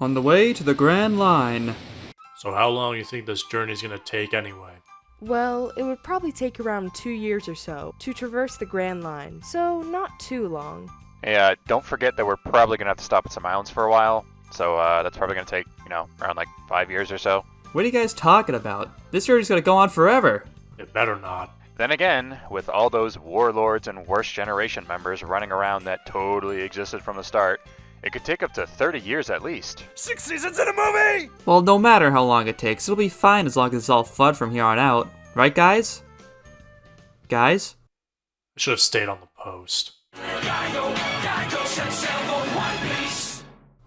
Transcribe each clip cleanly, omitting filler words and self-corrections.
On the way to the Grand Line. So how long do you think this journey's gonna take anyway? Well, it would probably take around 2 years or so to traverse the Grand Line, so not too long. Yeah, don't forget that we're probably gonna have to stop at some islands for a while, so that's probably gonna take, around like 5 years or so. What are you guys talking about? This journey's gonna go on forever. It better not. Then again, with all those warlords and worst generation members running around that totally existed from the start, it could take up to 30 years at least. 6 seasons in a movie! Well, no matter how long it takes, it'll be fine as long as it's all fun from here on out. Right, guys? Guys? I should have stayed on the post.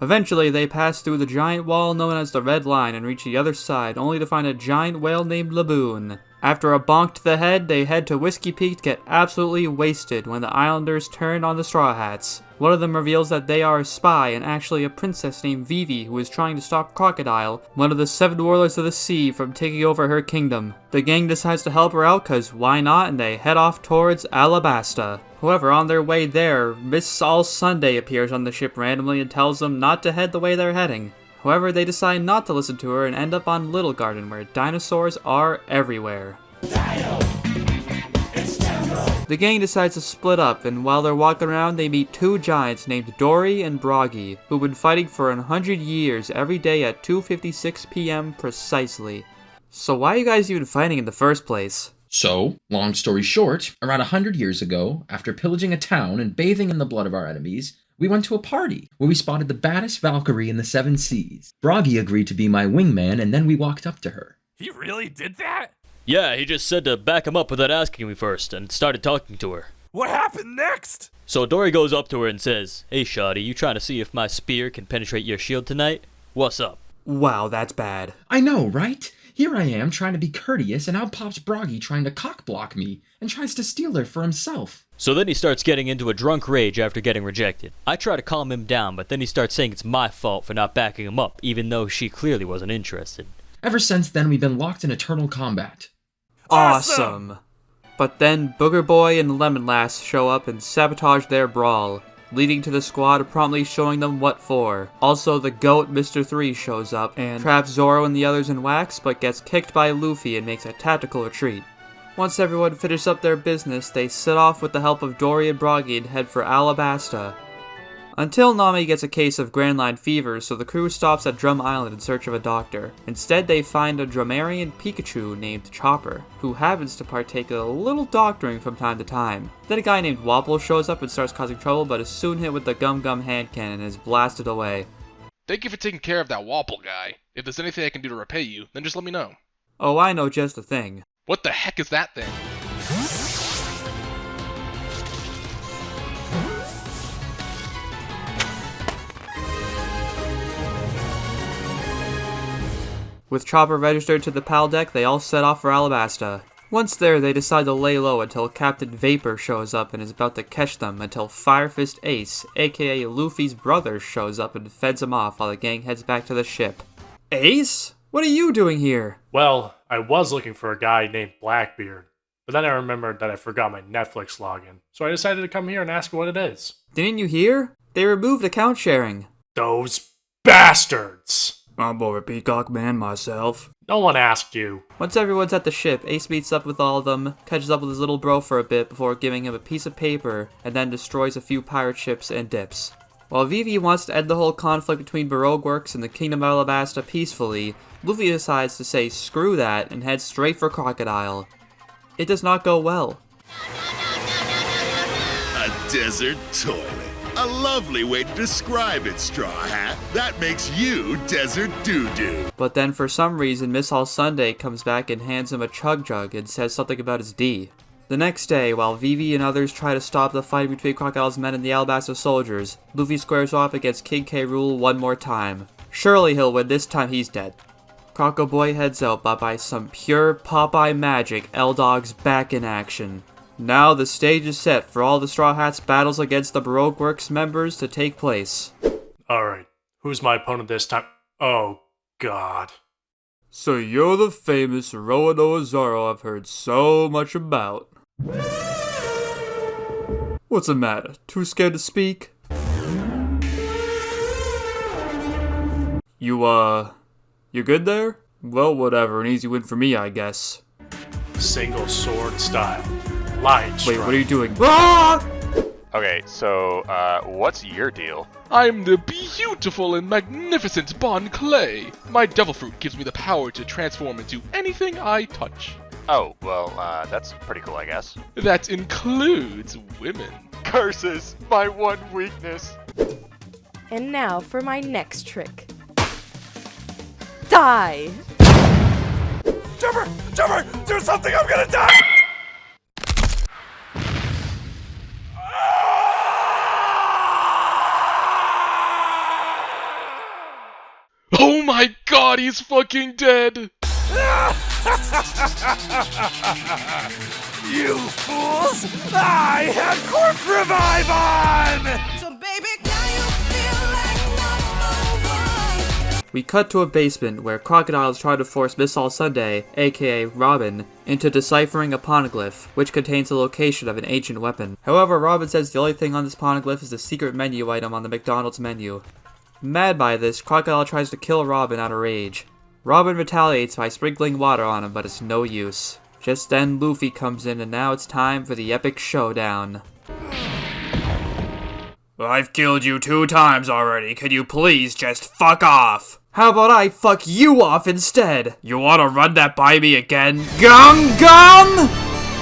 Eventually, they pass through the giant wall known as the Red Line and reach the other side, only to find a giant whale named Laboon. After a bonk to the head, they head to Whiskey Peak to get absolutely wasted when the Islanders turn on the Straw Hats. One of them reveals that they are a spy and actually a princess named Vivi who is trying to stop Crocodile, one of the 7 warlords of the sea, from taking over her kingdom. The gang decides to help her out cause why not, and they head off towards Alabasta. However, on their way there, Miss All Sunday appears on the ship randomly and tells them not to head the way they're heading. However, they decide not to listen to her and end up on Little Garden, where dinosaurs are everywhere. The gang decides to split up, and while they're walking around, they meet 2 giants named Dory and Broggy, who've been fighting for 100 years every day at 2:56 p.m. precisely. So why are you guys even fighting in the first place? So, long story short, around 100 years ago, after pillaging a town and bathing in the blood of our enemies, we went to a party where we spotted the baddest Valkyrie in the 7 seas. Broggy agreed to be my wingman, and then we walked up to her. He really did that? Yeah, he just said to back him up without asking me first, and started talking to her. What happened next? So Dory goes up to her and says, "Hey shawty, you trying to see if my spear can penetrate your shield tonight? What's up?" Wow, that's bad. I know, right? Here I am trying to be courteous, and out pops Broggy trying to cock-block me, and tries to steal her for himself. So then he starts getting into a drunk rage after getting rejected. I try to calm him down, but then he starts saying it's my fault for not backing him up, even though she clearly wasn't interested. Ever since then, we've been locked in eternal combat. Awesome! But then Booger Boy and Lemon Lass show up and sabotage their brawl, leading to the squad promptly showing them what for. Also, the GOAT Mr. 3 shows up and traps Zoro and the others in wax, but gets kicked by Luffy and makes a tactical retreat. Once everyone finishes up their business, they set off with the help of Dory and Broggy and head for Alabasta. Until Nami gets a case of Grand Line fever, so the crew stops at Drum Island in search of a doctor. Instead, they find a Dromarian Pikachu named Chopper, who happens to partake in a little doctoring from time to time. Then a guy named Wobble shows up and starts causing trouble, but is soon hit with the Gum Gum hand cannon and is blasted away. Thank you for taking care of that Wobble guy. If there's anything I can do to repay you, then just let me know. Oh, I know just the thing. What the heck is that thing? With Chopper registered to the PAL deck, they all set off for Alabasta. Once there, they decide to lay low until Captain Vapor shows up and is about to catch them until Fire Fist Ace, aka Luffy's brother, shows up and fends him off while the gang heads back to the ship. Ace? What are you doing here? Well, I was looking for a guy named Blackbeard, but then I remembered that I forgot my Netflix login, so I decided to come here and ask what it is. Didn't you hear? They removed account sharing. Those bastards! I'm more a peacock man myself. No one asked you. Once everyone's at the ship, Ace meets up with all of them, catches up with his little bro for a bit before giving him a piece of paper, and then destroys a few pirate ships and dips. While Vivi wants to end the whole conflict between Baroque Works and the Kingdom of Alabasta peacefully, Luffy decides to say screw that and heads straight for Crocodile. It does not go well. A desert toilet. A lovely way to describe it, Straw Hat. That makes you Desert Doo-Doo. But then for some reason, Miss All Sunday comes back and hands him a chug jug and says something about his D. The next day, while Vivi and others try to stop the fight between Crocodile's men and the Alabasta soldiers, Luffy squares off against King K. Rool one more time. Surely he'll win, this time he's dead. Croco Boy heads out, but by some pure Popeye magic, L-Dog's back in action. Now the stage is set for all the Straw Hats' battles against the Baroque Works members to take place. Alright, who's my opponent this time? Oh, God. So you're the famous Roanoa Zoro I've heard so much about. What's the matter? Too scared to speak? You good there? Well, whatever, an easy win for me, I guess. Single sword style. Light strike. Wait, what are you doing? Ah! Okay, so, what's your deal? I'm the beautiful and magnificent Bon Clay. My devil fruit gives me the power to transform into anything I touch. Oh, well, that's pretty cool, I guess. That includes women. Curses, my one weakness. And now for my next trick. Die! Jumper! Jumper! Do something! I'm gonna die! Oh my god, he's fucking dead! You fools! I had corpse revive on! So baby, now you feel like number one. We cut to a basement where crocodiles try to force Miss All Sunday, aka Robin, into deciphering a poneglyph, which contains the location of an ancient weapon. However, Robin says the only thing on this poneglyph is a secret menu item on the McDonald's menu. Mad by this, Crocodile tries to kill Robin out of rage. Robin retaliates by sprinkling water on him, but it's no use. Just then, Luffy comes in, and now it's time for the epic showdown. I've killed you 2 times already. Could you please just fuck off? How about I fuck you off instead? You wanna run that by me again? Gum Gum!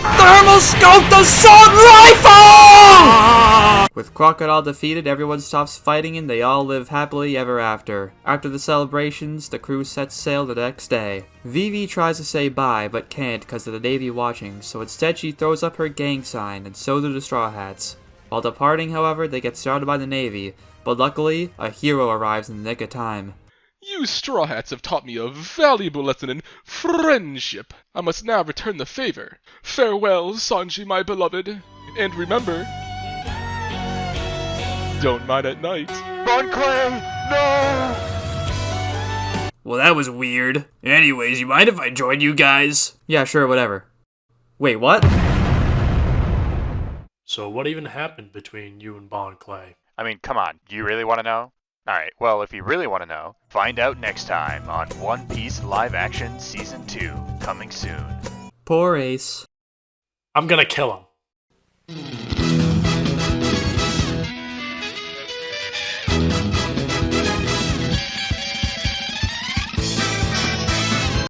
Thermoscope the sword rifle! With Crocodile defeated, everyone stops fighting and they all live happily ever after. After the celebrations, the crew sets sail the next day. Vivi tries to say bye, but can't because of the Navy watching, so instead she throws up her gang sign, and so do the Straw Hats. While departing, however, they get started by the Navy, but luckily, a hero arrives in the nick of time. You Straw Hats have taught me a valuable lesson in friendship. I must now return the favor. Farewell, Sanji, my beloved. And remember, don't mind at night. Bon Clay, no! Well, that was weird. Anyways, you mind if I join you guys? Yeah, sure, whatever. Wait, what? So what even happened between you and Bon Clay? I mean, come on, do you really want to know? Alright, well, if you really want to know, find out next time on One Piece Live Action Season 2, coming soon. Poor Ace. I'm gonna kill him.